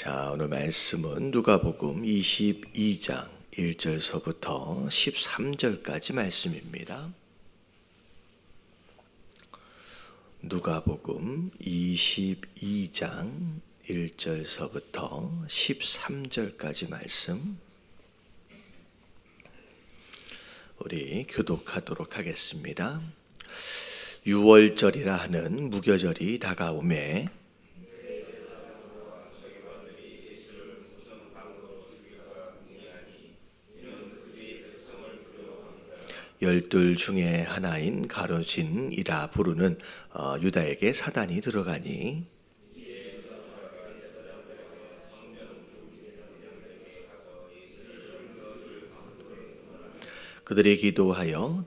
자, 오늘 말씀은 누가복음 22장 1절서부터 13절까지 말씀입니다. 누가복음 22장 1절서부터 13절까지 말씀 우리 교독하도록 하겠습니다. 유월절이라 하는 무교절이 다가오매 열둘 중에 하나인 가룟이라 부르는 유다에게 사단이 들어가니 그들이 기뻐하여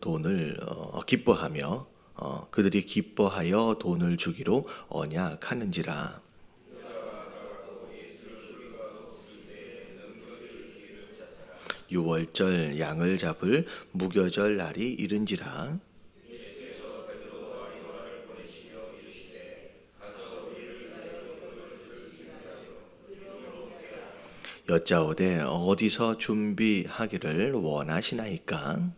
돈을 주기로 언약하는지라. 유월절 양을 잡을 무교절 날이 이른지라. 여짜오되 어디서 준비하기를 원하시나이까?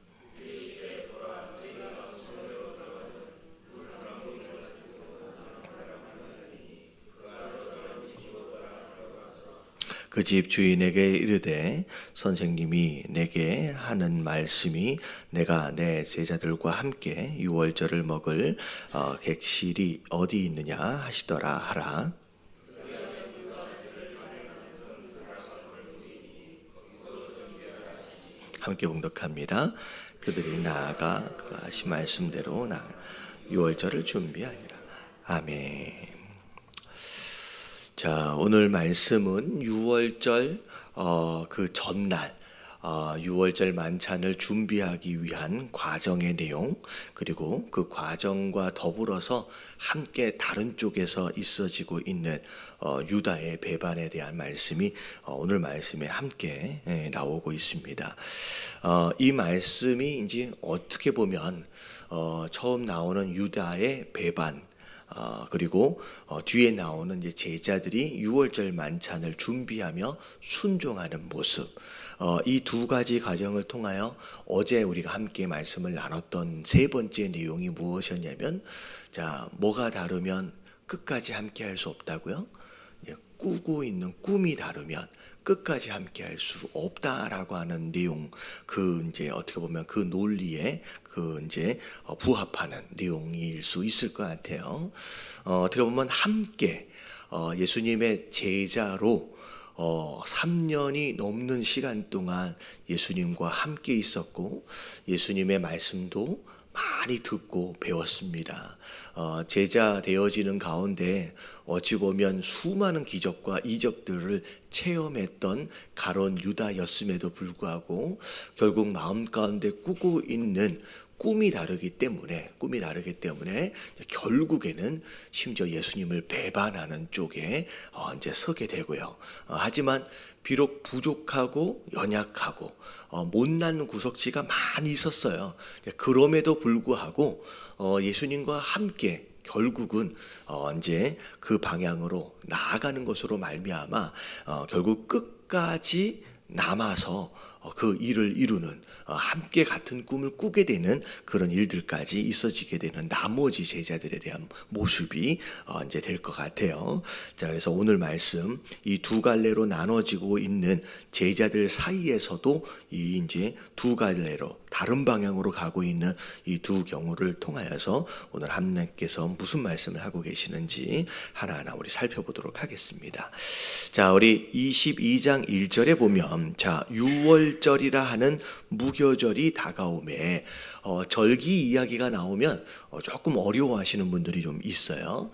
그 집 주인에게 이르되 선생님이 내게 하는 말씀이 내가 내 제자들과 함께 유월절을 먹을 객실이 어디 있느냐 하시더라 하라. 함께 봉독합니다. 그들이 나아가 그 하신 말씀대로 유월절을 준비하니라. 아멘. 자, 오늘 말씀은 유월절 그 전날 유월절 만찬을 준비하기 위한 과정의 내용, 그리고 그 과정과 더불어서 함께 다른 쪽에서 있어지고 있는 유다의 배반에 대한 말씀이 오늘 말씀에 함께 나오고 있습니다. 이 말씀이 이제 어떻게 보면 처음 나오는 유다의 배반, 그리고 뒤에 나오는 이제 제자들이 유월절 만찬을 준비하며 순종하는 모습, 이 두 가지 과정을 통하여 어제 우리가 함께 말씀을 나눴던 세 번째 내용이 무엇이었냐면, 자, 뭐가 다르면 끝까지 함께 할 수 없다고요? 꾸고 있는 꿈이 다르면 끝까지 함께 할 수 없다라고 하는 내용, 그 이제 어떻게 보면 그 논리에 그 이제 부합하는 내용일 수 있을 것 같아요. 어떻게 보면 함께 예수님의 제자로 3년이 넘는 시간 동안 예수님과 함께 있었고 예수님의 말씀도 많이 듣고 배웠습니다. 제자 되어지는 가운데 어찌 보면 수많은 기적과 이적들을 체험했던 가룟 유다였음에도 불구하고 결국 마음 가운데 꾸고 있는 꿈이 다르기 때문에 결국에는 심지어 예수님을 배반하는 쪽에 이제 서게 되고요. 하지만 비록 부족하고 연약하고 못난 구석지가 많이 있었어요. 그럼에도 불구하고 예수님과 함께 결국은 이제 그 방향으로 나아가는 것으로 말미암아 결국 끝까지 남아서 그 일을 이루는, 함께 같은 꿈을 꾸게 되는 그런 일들까지 있어지게 되는 나머지 제자들에 대한 모습이 이제 될 것 같아요. 자, 그래서 오늘 말씀 이 두 갈래로 나눠지고 있는 제자들 사이에서도 이 이제 두 갈래로 다른 방향으로 가고 있는 이 두 경우를 통하여서 오늘 하나님께서 무슨 말씀을 하고 계시는지 하나하나 우리 살펴보도록 하겠습니다. 자, 우리 22장 1절에 보면, 자, 유월절이라 하는 무교절이 다가오매, 절기 이야기가 나오면 조금 어려워하시는 분들이 좀 있어요.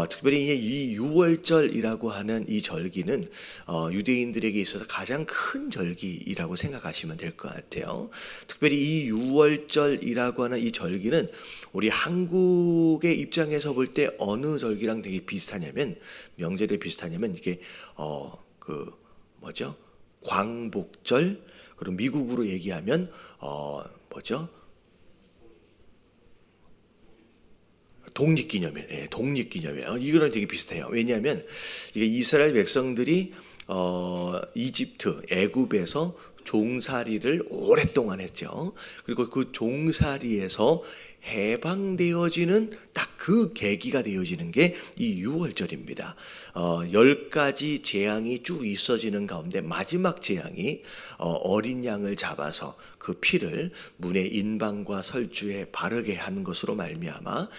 특별히 이 유월절이라고 하는 이 절기는 유대인들에게 있어서 가장 큰 절기라고 생각하시면 될 것 같아요. 특별히 이 유월절이라고 하는 이 절기는 우리 한국의 입장에서 볼 때 어느 절기랑 되게 비슷하냐면, 명절에 비슷하냐면 이게 그 뭐죠? 광복절. 그리고 미국으로 얘기하면 뭐죠? 독립기념일. 독립기념일. 이거랑 되게 비슷해요. 왜냐하면 이게 이스라엘 백성들이 이집트 애굽에서 종살이를 오랫동안 했죠. 그리고 그 종살이에서 해방되어지는 딱 그 계기가 되어지는 게 이 유월절입니다. 10가지 재앙이 쭉 있어지는 가운데 마지막 재앙이 어린 양을 잡아서 그 피를 문의 인방과 설주에 바르게 하는 것으로 말미암아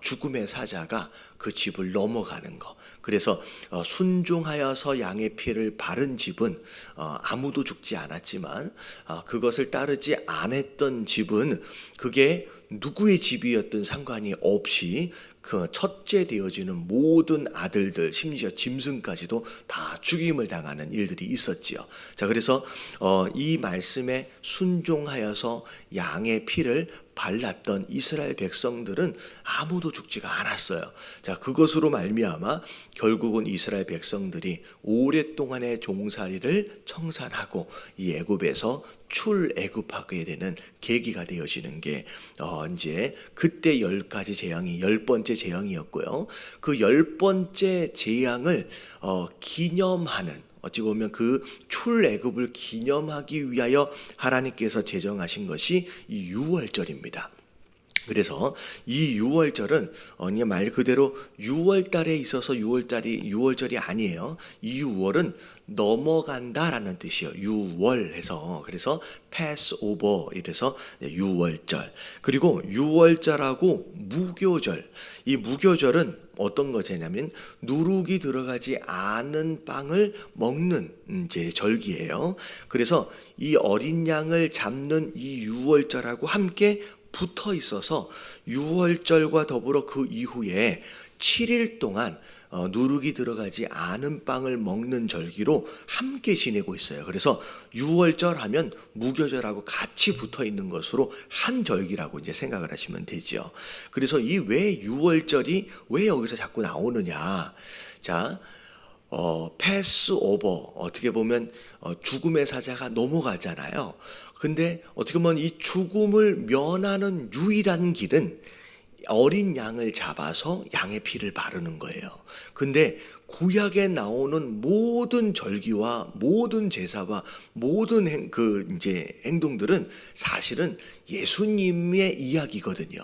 죽음의 사자가 그 집을 넘어가는 것. 그래서 순종하여서 양의 피를 바른 집은 아무도 죽지 않았지만 그것을 따르지 않았던 집은 그게 누구의 집이었든 상관이 없이 그 첫째 되어지는 모든 아들들, 심지어 짐승까지도 다 죽임을 당하는 일들이 있었지요. 자, 그래서 이 말씀에 순종하여서 양의 피를 발랐던 이스라엘 백성들은 아무도 죽지가 않았어요. 자, 그것으로 말미암아 결국은 이스라엘 백성들이 오랫동안의 종살이를 청산하고 이 애굽에서 출애굽하게 되는 계기가 되어지는 게 이제 그때 10가지 재앙이 10번째 재앙이었고요. 그 10번째 재앙을 기념하는, 어찌 보면 그 출애굽을 기념하기 위하여 하나님께서 제정하신 것이 이 유월절입니다. 그래서 이 유월절은 말 그대로 6월달에 있어서 유월절이 아니에요. 이 6월은 넘어간다라는 뜻이에요. 유월해서, 그래서 패스오버 이래서 유월절. 그리고 유월절하고 무교절. 이 무교절은 어떤 것이냐면 누룩이 들어가지 않은 빵을 먹는 이제 절기예요. 그래서 이 어린 양을 잡는 이 유월절하고 함께 붙어 있어서 유월절과 더불어 그 이후에 7일 동안 누룩이 들어가지 않은 빵을 먹는 절기로 함께 지내고 있어요. 그래서 유월절 하면 무교절하고 같이 붙어 있는 것으로 한 절기라고 이제 생각을 하시면 되죠. 그래서 이 왜 유월절이 왜 여기서 자꾸 나오느냐. 자, 패스오버, 어떻게 보면 죽음의 사자가 넘어가잖아요. 근데 어떻게 보면 이 죽음을 면하는 유일한 길은 어린 양을 잡아서 양의 피를 바르는 거예요. 근데 구약에 나오는 모든 절기와 모든 제사와 모든 행동들은 사실은 예수님의 이야기거든요.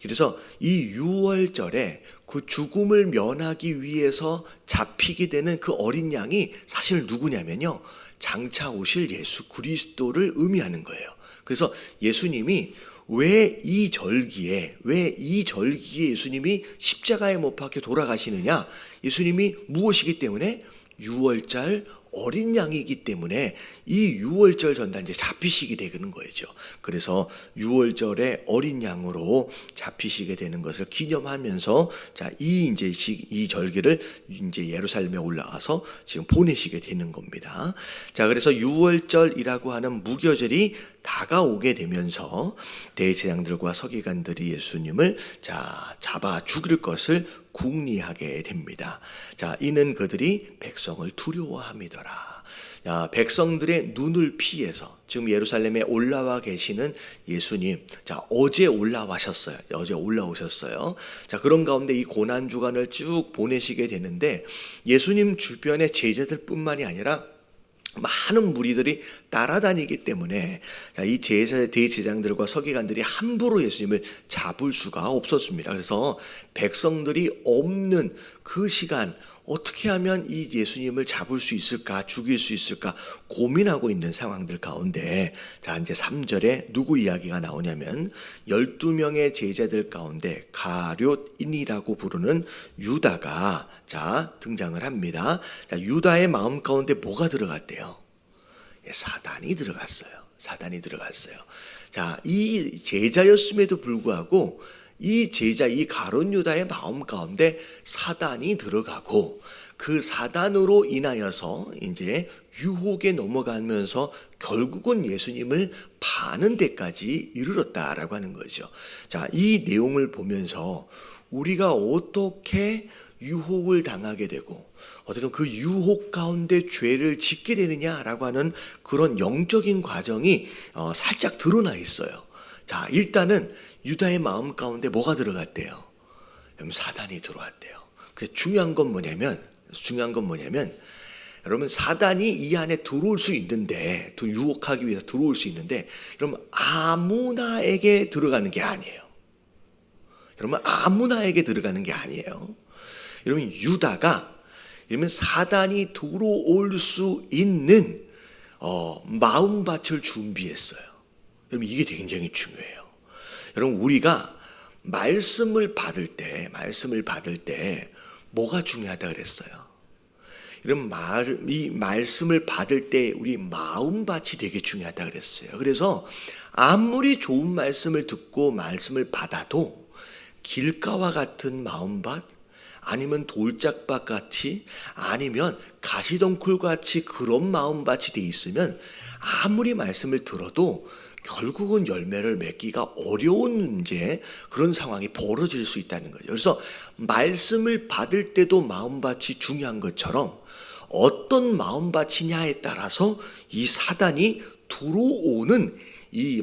그래서 이 유월절에 그 죽음을 면하기 위해서 잡히게 되는 그 어린 양이 사실 누구냐면요, 장차 오실 예수 그리스도를 의미하는 거예요. 그래서 예수님이 왜 이 절기에 예수님이 십자가에 못 박혀 돌아가시느냐? 예수님이 무엇이기 때문에? 유월절 어린 양이기 때문에 이 유월절 전날 이제 잡히시게 되는 거죠. 그래서 유월절에 어린 양으로 잡히시게 되는 것을 기념하면서 이 절기를 이제 예루살렘에 올라와서 지금 보내시게 되는 겁니다. 자, 그래서 유월절이라고 하는 무교절이 다가오게 되면서 대제사장들과 서기관들이 예수님을 잡아 죽일 것을 궁리하게 됩니다. 자, 이는 그들이 백성을 두려워함이더라. 백성들의 눈을 피해서 지금 예루살렘에 올라와 계시는 예수님, 어제 올라오셨어요. 자, 그런 가운데 이 고난 주간을 쭉 보내시게 되는데 예수님 주변의 제자들뿐만이 아니라 많은 무리들이 따라다니기 때문에 이 대제사장들과 서기관들이 함부로 예수님을 잡을 수가 없었습니다. 그래서 백성들이 없는 그 시간 어떻게 하면 이 예수님을 잡을 수 있을까, 죽일 수 있을까 고민하고 있는 상황들 가운데 이제 3절에 누구 이야기가 나오냐면 12명의 제자들 가운데 가룟인이라고 부르는 유다가 등장을 합니다. 유다의 마음 가운데 뭐가 들어갔대요? 사단이 들어갔어요. 자, 이 제자였음에도 불구하고 이 가룟 유다의 마음 가운데 사단이 들어가고 그 사단으로 인하여서 이제 유혹에 넘어가면서 결국은 예수님을 파는 데까지 이르렀다라고 하는 거죠. 자, 이 내용을 보면서 우리가 어떻게 유혹을 당하게 되고 어떻게 그 유혹 가운데 죄를 짓게 되느냐라고 하는 그런 영적인 과정이 살짝 드러나 있어요. 자, 일단은 유다의 마음 가운데 뭐가 들어갔대요? 사단이 들어왔대요. 근데 중요한 건 뭐냐면 여러분 사단이 이 안에 들어올 수 있는데, 또 유혹하기 위해서 들어올 수 있는데, 여러분 아무나에게 들어가는 게 아니에요. 여러분 아무나에게 들어가는 게 아니에요. 여러분 유다가 이러면 사단이 들어올 수 있는 마음밭을 준비했어요. 여러분 이게 굉장히 중요해요. 여러분 우리가 말씀을 받을 때 뭐가 중요하다 그랬어요? 이런 이 말씀을 받을 때 우리 마음밭이 되게 중요하다 그랬어요. 그래서 아무리 좋은 말씀을 듣고 말씀을 받아도 길가와 같은 마음밭, 아니면 돌짝밭 같이, 아니면 가시덩굴 같이 그런 마음밭이 돼 있으면 아무리 말씀을 들어도 결국은 열매를 맺기가 어려운 이제 그런 상황이 벌어질 수 있다는 거죠. 그래서 말씀을 받을 때도 마음밭이 중요한 것처럼 어떤 마음밭이냐에 따라서 이 사단이 들어오는 이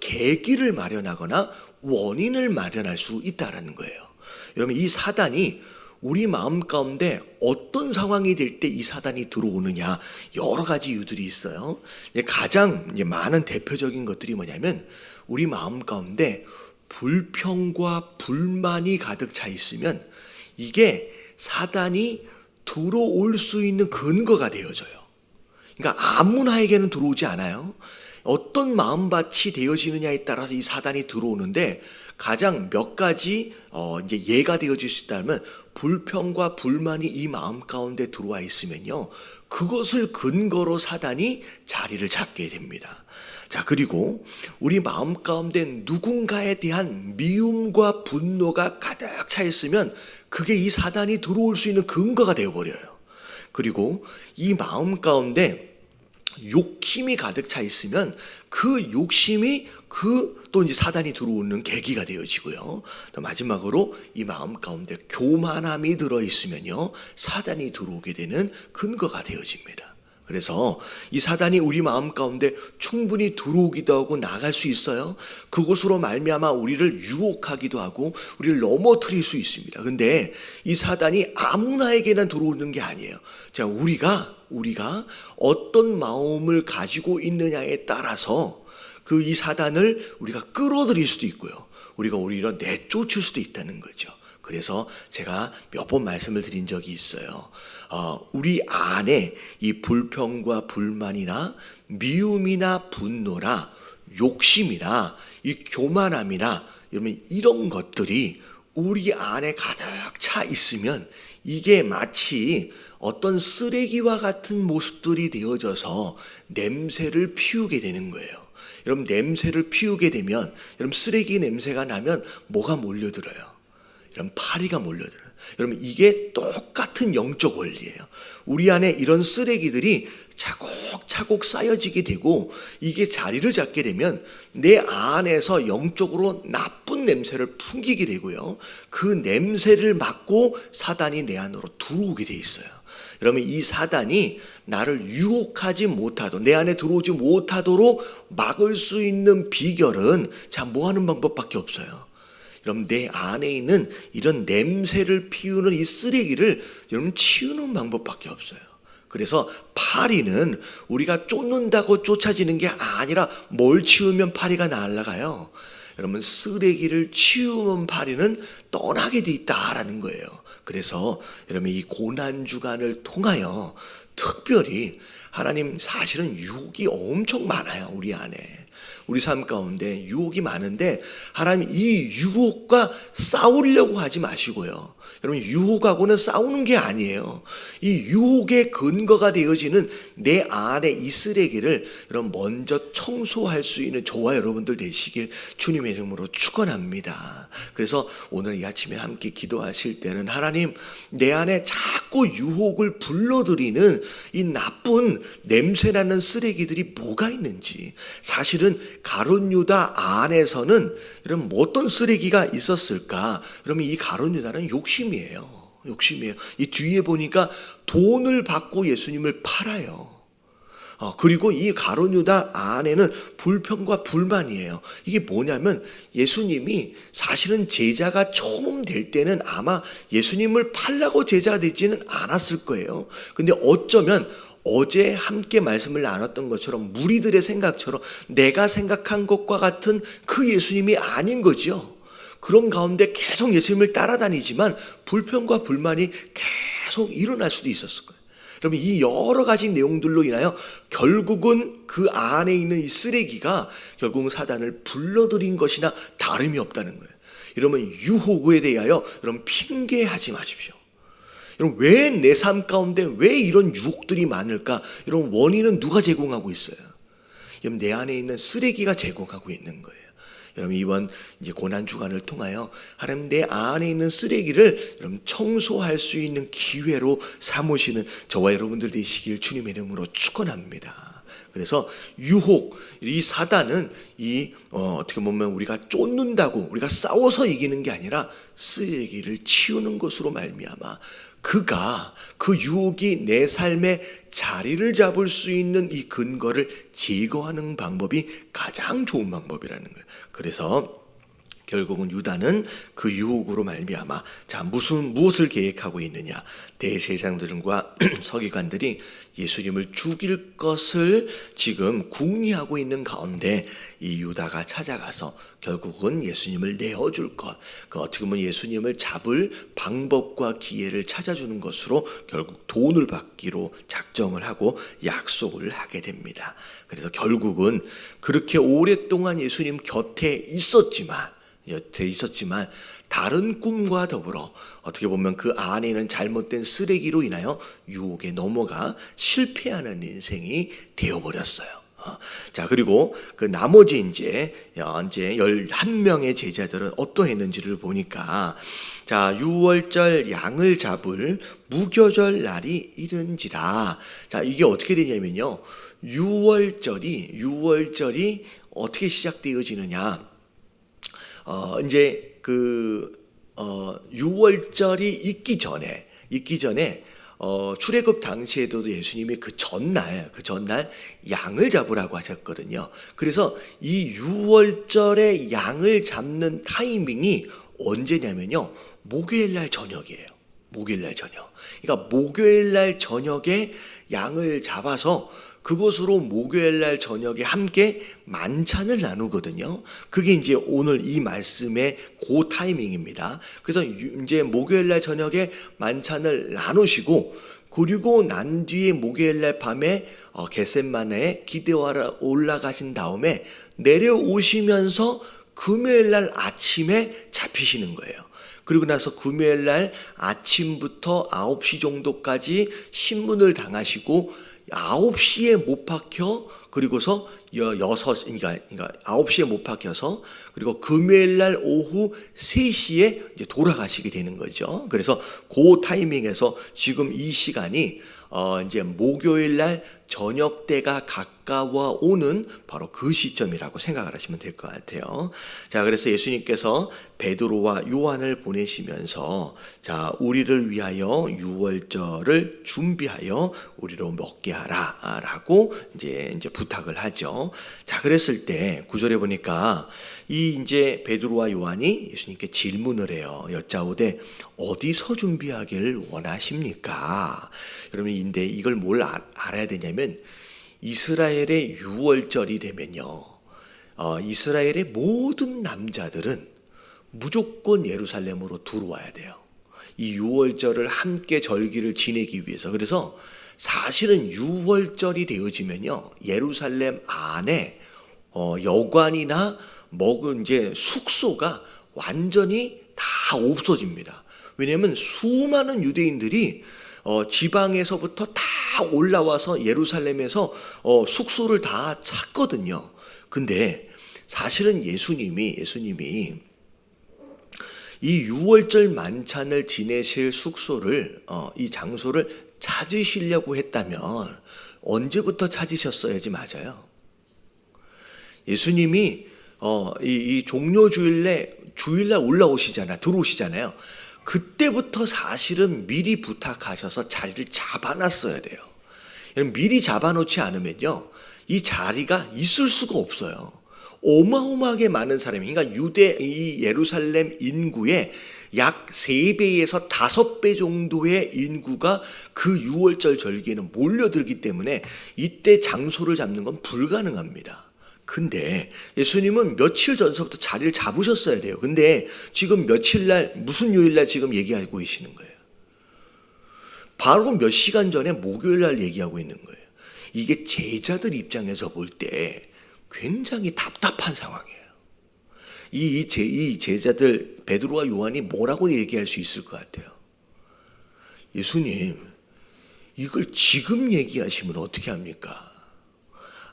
계기를 마련하거나 원인을 마련할 수 있다라는 거예요. 여러분 이 사단이 우리 마음 가운데 어떤 상황이 될 때 이 사단이 들어오느냐, 여러 가지 이유들이 있어요. 가장 많은 대표적인 것들이 뭐냐면 우리 마음 가운데 불평과 불만이 가득 차 있으면 이게 사단이 들어올 수 있는 근거가 되어져요. 그러니까 아무나에게는 들어오지 않아요. 어떤 마음밭이 되어지느냐에 따라서 이 사단이 들어오는데, 가장 몇 가지 이제 예가 되어질 수 있다면, 불평과 불만이 이 마음 가운데 들어와 있으면요, 그것을 근거로 사단이 자리를 잡게 됩니다. 자, 그리고 우리 마음 가운데 누군가에 대한 미움과 분노가 가득 차 있으면 그게 이 사단이 들어올 수 있는 근거가 되어버려요. 그리고 이 마음 가운데 욕심이 가득 차 있으면 그 욕심이 또 이제 사단이 들어오는 계기가 되어지고요. 또 마지막으로 이 마음 가운데 교만함이 들어 있으면요, 사단이 들어오게 되는 근거가 되어집니다. 그래서 이 사단이 우리 마음 가운데 충분히 들어오기도 하고 나갈 수 있어요. 그것으로 말미암아 우리를 유혹하기도 하고 우리를 넘어뜨릴 수 있습니다. 근데 이 사단이 아무나에게나 들어오는 게 아니에요. 자, 우리가 어떤 마음을 가지고 있느냐에 따라서 이 사단을 우리가 끌어들일 수도 있고요, 우리가 오히려 내쫓을 수도 있다는 거죠. 그래서 제가 몇 번 말씀을 드린 적이 있어요. 우리 안에 이 불평과 불만이나 미움이나 분노나 욕심이나 이 교만함이나 이런 것들이 우리 안에 가득 차 있으면 이게 마치 어떤 쓰레기와 같은 모습들이 되어져서 냄새를 피우게 되는 거예요. 여러분 냄새를 피우게 되면, 여러분 쓰레기 냄새가 나면 뭐가 몰려들어요? 여러분 파리가 몰려들어요. 여러분 이게 똑같은 영적 원리예요. 우리 안에 이런 쓰레기들이 차곡차곡 쌓여지게 되고 이게 자리를 잡게 되면 내 안에서 영적으로 나쁜 냄새를 풍기게 되고요, 그 냄새를 맡고 사단이 내 안으로 들어오게 돼 있어요. 여러분 이 사단이 나를 유혹하지 못하도록, 내 안에 들어오지 못하도록 막을 수 있는 비결은 뭐 하는 방법밖에 없어요. 여러분 내 안에 있는 이런 냄새를 피우는 이 쓰레기를 여러분 치우는 방법밖에 없어요. 그래서 파리는 우리가 쫓는다고 쫓아지는 게 아니라 뭘 치우면 파리가 날아가요? 여러분 쓰레기를 치우면 파리는 떠나게 돼 있다라는 거예요. 그래서 여러분 이 고난주간을 통하여 특별히 하나님 사실은 유혹이 엄청 많아요. 우리 안에 우리 삶 가운데 유혹이 많은데 하나님 이 유혹과 싸우려고 하지 마시고요. 여러분 유혹하고는 싸우는 게 아니에요. 이 유혹의 근거가 되어지는 내 안에 이 쓰레기를 여러분 먼저 청소할 수 있는 저와 여러분들 되시길 주님의 이름으로 축원합니다. 그래서 오늘 이 아침에 함께 기도하실 때는 하나님 내 안에 자꾸 유혹을 불러들이는 이 나쁜 냄새나는 쓰레기들이 뭐가 있는지, 사실은 가룟 유다 안에서는 여러분 어떤 쓰레기가 있었을까? 여러분 이 가룟 유다는 욕심이에요. 이 뒤에 보니까 돈을 받고 예수님을 팔아요. 그리고 이 가룟 유다 안에는 불평과 불만이에요. 이게 뭐냐면 예수님이 사실은 제자가 처음 될 때는 아마 예수님을 팔라고 제자가 되지는 않았을 거예요. 근데 어쩌면 어제 함께 말씀을 나눴던 것처럼 무리들의 생각처럼 내가 생각한 것과 같은 그 예수님이 아닌 거죠. 그런 가운데 계속 예수님을 따라다니지만 불평과 불만이 계속 일어날 수도 있었을 거예요. 여러분, 이 여러 가지 내용들로 인하여 결국은 그 안에 있는 이 쓰레기가 결국은 사단을 불러들인 것이나 다름이 없다는 거예요. 여러분, 유혹에 대하여 여러분 핑계하지 마십시오. 여러분, 왜 내 삶 가운데 왜 이런 유혹들이 많을까? 이런 원인은 누가 제공하고 있어요? 여러분, 내 안에 있는 쓰레기가 제공하고 있는 거예요. 여러분, 이번 이제 고난 주간을 통하여 하나님 내 안에 있는 쓰레기를 여러분 청소할 수 있는 기회로 삼으시는 저와 여러분들 되시길 주님의 이름으로 축원합니다. 그래서 유혹, 이 사단은 어떻게 보면 우리가 쫓는다고 우리가 싸워서 이기는 게 아니라 쓰레기를 치우는 것으로 말미암아 그가 그 유혹이 내 삶에 자리를 잡을 수 있는 이 근거를 제거하는 방법이 가장 좋은 방법이라는 거예요. 그래서 결국은 유다는 그 유혹으로 말미암아 무엇을 계획하고 있느냐? 대제사장들과 서기관들이 예수님을 죽일 것을 지금 궁리하고 있는 가운데 이 유다가 찾아가서 결국은 예수님을 내어줄 것, 어떻게 보면 예수님을 잡을 방법과 기회를 찾아주는 것으로 결국 돈을 받기로 작정을 하고 약속을 하게 됩니다. 그래서 결국은 그렇게 오랫동안 예수님 곁에 있었지만 다른 꿈과 더불어 어떻게 보면 그 안에 있는 잘못된 쓰레기로 인하여 유혹에 넘어가 실패하는 인생이 되어버렸어요. 자, 그리고 그 나머지 이제 11명의 제자들은 어떠했는지를 보니까 자, 유월절 양을 잡을 무교절 날이 이른지라. 자, 이게 어떻게 되냐면요. 유월절이 어떻게 시작되어지느냐. 이제 유월절이 있기 전에 출애굽 당시에도 예수님이 그 전날 양을 잡으라고 하셨거든요. 그래서 이 유월절에 양을 잡는 타이밍이 언제냐면요. 목요일날 저녁이에요. 목요일날 저녁. 그러니까 목요일날 저녁에 양을 잡아서 그것으로 목요일날 저녁에 함께 만찬을 나누거든요. 그게 이제 오늘 이 말씀의 그 타이밍입니다. 그래서 이제 목요일날 저녁에 만찬을 나누시고 그리고 난 뒤에 목요일날 밤에 겟셋마네에 기도하러 올라가신 다음에 내려오시면서 금요일날 아침에 잡히시는 거예요. 그리고 나서 금요일날 아침부터 9시 정도까지 신문을 당하시고 9시에 못 박혀 그리고서 9시에 못 박혀서 그리고 금요일날 오후 3시에 이제 돌아가시게 되는 거죠. 그래서 그 타이밍에서 지금 이 시간이 이제 목요일날 저녁 때가 가까워 오는 바로 그 시점이라고 생각을 하시면 될 것 같아요. 자, 그래서 예수님께서 베드로와 요한을 보내시면서 자, 우리를 위하여 유월절을 준비하여 우리로 먹게 하라라고 이제 부탁을 하죠. 자, 그랬을 때 9절에 보니까 이제 베드로와 요한이 예수님께 질문을 해요. 여짜오되 어디서 준비하기를 원하십니까? 여러분, 근데 이걸 뭘 알아야 되냐면 이스라엘의 유월절이 되면요, 이스라엘의 모든 남자들은 무조건 예루살렘으로 들어와야 돼요. 이 유월절을 함께 절기를 지내기 위해서. 그래서 사실은 유월절이 되어지면요, 예루살렘 안에 여관이나 이제 숙소가 완전히 다 없어집니다. 왜냐하면 수많은 유대인들이 지방에서부터 다 올라와서 예루살렘에서 숙소를 다 찾거든요. 근데 사실은 예수님이 이 유월절 만찬을 지내실 숙소를 이 장소를 찾으시려고 했다면 언제부터 찾으셨어야지 맞아요. 예수님이 이 종료 주일날 들어오시잖아요. 그때부터 사실은 미리 부탁하셔서 자리를 잡아놨어야 돼요. 미리 잡아놓지 않으면요, 이 자리가 있을 수가 없어요. 어마어마하게 많은 사람이, 그러니까 이 예루살렘 인구의 약 3배에서 5배 정도의 인구가 그 유월절 절기에는 몰려들기 때문에 이때 장소를 잡는 건 불가능합니다. 근데 예수님은 며칠 전서부터 자리를 잡으셨어야 돼요. 근데 지금 며칠날, 무슨 요일날 지금 얘기하고 계시는 거예요? 바로 몇 시간 전에 목요일날 얘기하고 있는 거예요. 이게 제자들 입장에서 볼 때 굉장히 답답한 상황이에요. 이 제자들 베드로와 요한이 뭐라고 얘기할 수 있을 것 같아요? 예수님, 이걸 지금 얘기하시면 어떻게 합니까?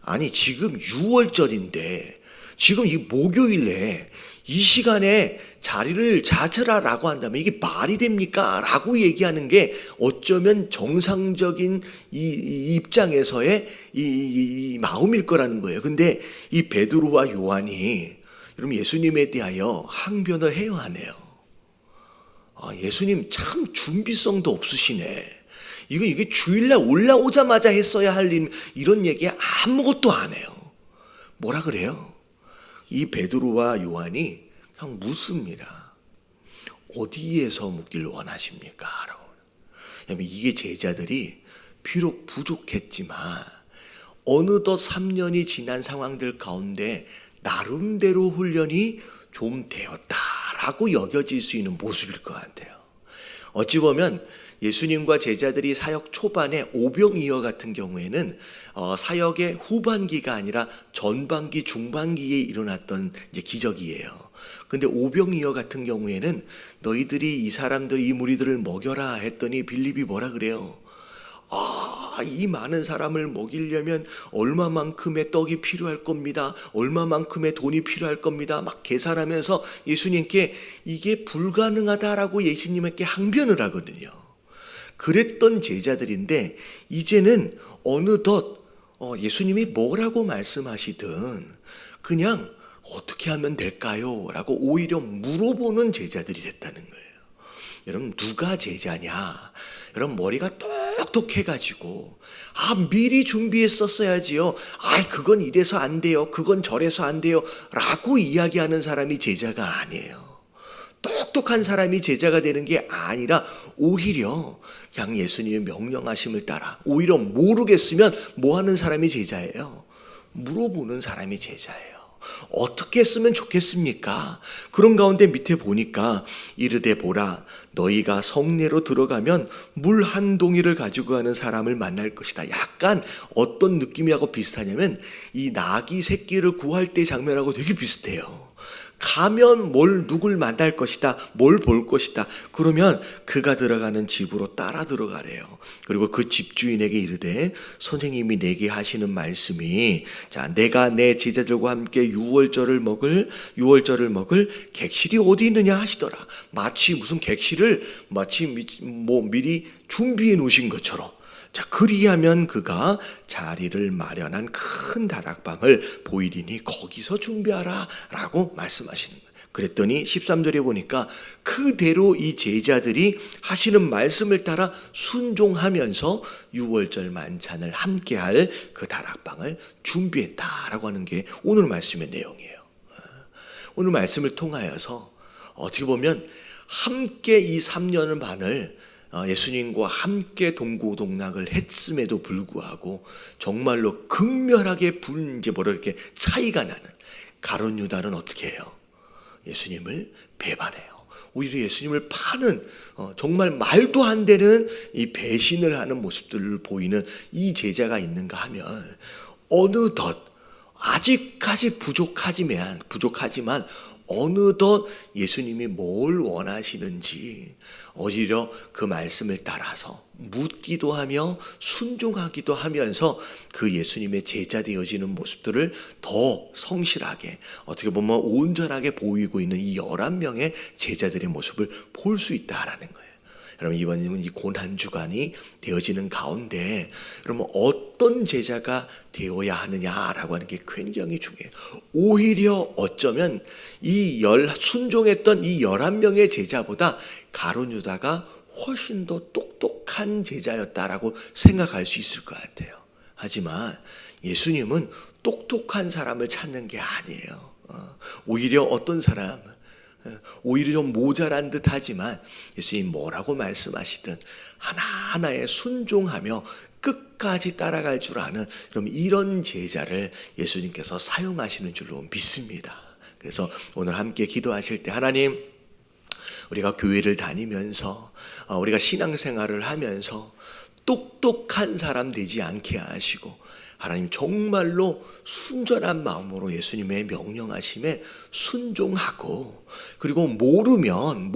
아니, 지금 6월절인데 지금 이 목요일에 이 시간에 자리를 자처라라고 한다면 이게 말이 됩니까? 라고 얘기하는 게 어쩌면 정상적인 이 입장에서의 이 마음일 거라는 거예요. 근데 이 베드로와 요한이 여러분 예수님에 대하여 항변을 해야 하네요. 예수님 참 준비성도 없으시네. 이게 주일날 올라오자마자 했어야 할 일, 이런 얘기 아무것도 안 해요. 뭐라 그래요? 이 베드로와 요한이 그냥 묻습니다. 어디에서 묻길 원하십니까? 라고. 이게 제자들이 비록 부족했지만 어느덧 3년이 지난 상황들 가운데 나름대로 훈련이 좀 되었다라고 여겨질 수 있는 모습일 것 같아요. 어찌 보면 예수님과 제자들이 사역 초반에 오병이어 같은 경우에는 사역의 후반기가 아니라 전반기, 중반기에 일어났던 이제 기적이에요. 근데 오병이어 같은 경우에는 너희들이 이 사람들, 이 무리들을 먹여라 했더니 빌립이 뭐라 그래요? 이 많은 사람을 먹이려면 얼마만큼의 떡이 필요할 겁니다. 얼마만큼의 돈이 필요할 겁니다. 막 계산하면서 예수님께 이게 불가능하다라고 예수님께 항변을 하거든요. 그랬던 제자들인데 이제는 어느덧 예수님이 뭐라고 말씀하시든 그냥 어떻게 하면 될까요? 라고 오히려 물어보는 제자들이 됐다는 거예요. 여러분 누가 제자냐? 여러분 머리가 똑똑해가지고 미리 준비했었어야지요. 그건 이래서 안 돼요. 그건 저래서 안 돼요. 라고 이야기하는 사람이 제자가 아니에요. 똑똑한 사람이 제자가 되는 게 아니라 오히려 그냥 예수님의 명령하심을 따라 오히려 모르겠으면 뭐 하는 사람이 제자예요? 물어보는 사람이 제자예요. 어떻게 했으면 좋겠습니까? 그런 가운데 밑에 보니까 이르되 보라 너희가 성내로 들어가면 물 한 동이를 가지고 가는 사람을 만날 것이다. 약간 어떤 느낌이하고 비슷하냐면 이 나귀 새끼를 구할 때 장면하고 되게 비슷해요. 가면 누굴 만날 것이다. 뭘 볼 것이다. 그러면 그가 들어가는 집으로 따라 들어가래요. 그리고 그 집주인에게 이르되 선생님이 내게 하시는 말씀이 내가 내 제자들과 함께 유월절을 먹을 객실이 어디 있느냐 하시더라. 마치 무슨 객실을 미리 준비해 놓으신 것처럼. 그리하면 그가 자리를 마련한 큰 다락방을 보이리니 거기서 준비하라 라고 말씀하시는 거예요. 그랬더니 13절에 보니까 그대로 이 제자들이 하시는 말씀을 따라 순종하면서 유월절 만찬을 함께할 그 다락방을 준비했다라고 하는 게 오늘 말씀의 내용이에요. 오늘 말씀을 통하여서 어떻게 보면 함께 이 3년 반을 예수님과 함께 동고동락을 했음에도 불구하고 정말로 극렬하게 이렇게 차이가 나는 가룟 유다는 어떻게 해요? 예수님을 배반해요. 오히려 예수님을 파는 정말 말도 안 되는 이 배신을 하는 모습들을 보이는 이 제자가 있는가 하면 어느덧 아직까지 부족하지만 어느덧 예수님이 뭘 원하시는지 오히려 그 말씀을 따라서 묻기도 하며 순종하기도 하면서 그 예수님의 제자 되어지는 모습들을 더 성실하게 어떻게 보면 온전하게 보이고 있는 이 11명의 제자들의 모습을 볼 수 있다라는 거예요. 여러분 이번에는 이 고난주간이 되어지는 가운데 여러분 어떤 제자가 되어야 하느냐라고 하는 게 굉장히 중요해요. 오히려 어쩌면 순종했던 이 11명의 제자보다 가룟 유다가 훨씬 더 똑똑한 제자였다라고 생각할 수 있을 것 같아요. 하지만 예수님은 똑똑한 사람을 찾는 게 아니에요. 오히려 어떤 사람, 오히려 좀 모자란 듯 하지만 예수님 뭐라고 말씀하시든 하나하나에 순종하며 끝까지 따라갈 줄 아는 이런 제자를 예수님께서 사용하시는 줄로 믿습니다. 그래서 오늘 함께 기도하실 때 하나님, 우리가 교회를 다니면서 우리가 신앙생활을 하면서 똑똑한 사람 되지 않게 하시고 하나님 정말로 순전한 마음으로 예수님의 명령하심에 순종하고, 그리고 모르면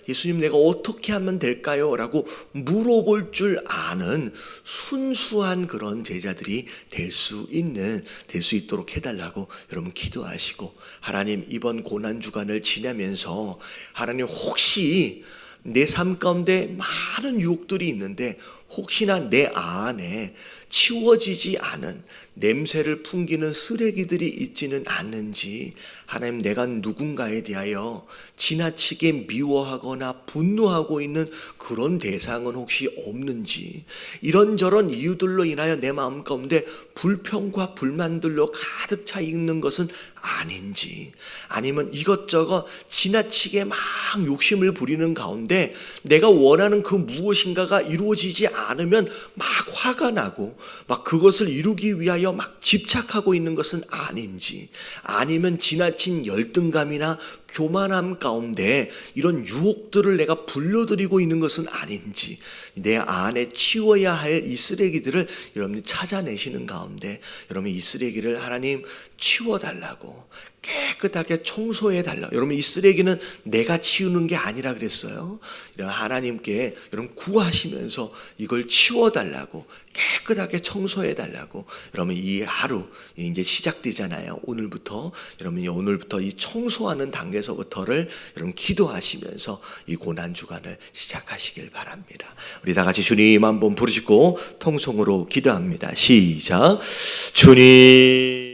예수님 내가 어떻게 하면 될까요? 라고 물어볼 줄 아는 순수한 그런 제자들이 될 수 있도록 해달라고 여러분 기도하시고, 하나님 이번 고난주간을 지나면서 하나님 혹시 내 삶 가운데 많은 유혹들이 있는데 혹시나 내 안에 치워지지 않은 냄새를 풍기는 쓰레기들이 있지는 않는지, 하나님 내가 누군가에 대하여 지나치게 미워하거나 분노하고 있는 그런 대상은 혹시 없는지, 이런저런 이유들로 인하여 내 마음 가운데 불평과 불만들로 가득 차 있는 것은 아닌지, 아니면 이것저것 지나치게 막 욕심을 부리는 가운데 내가 원하는 그 무엇인가가 이루어지지 않으면 막 화가 나고 막 그것을 이루기 위하여 막 집착하고 있는 것은 아닌지, 아니면 지나친 열등감이나 교만함 가운데 이런 유혹들을 내가 불러들이고 있는 것은 아닌지, 내 안에 치워야 할 이 쓰레기들을 여러분이 찾아내시는 가운데 여러분 이 쓰레기를 하나님 치워달라고, 깨끗하게 청소해달라고. 여러분 이 쓰레기는 내가 치우는 게 아니라 그랬어요. 하나님께 여러분 구하시면서 이걸 치워달라고, 깨끗하게 청소해달라고. 여러분 이 하루 이제 시작되잖아요. 오늘부터 이 청소하는 단계에서부터를 여러분 기도하시면서 이 고난주간을 시작하시길 바랍니다. 우리 다 같이 주님 한번 부르시고 통성으로 기도합니다. 시작. 주님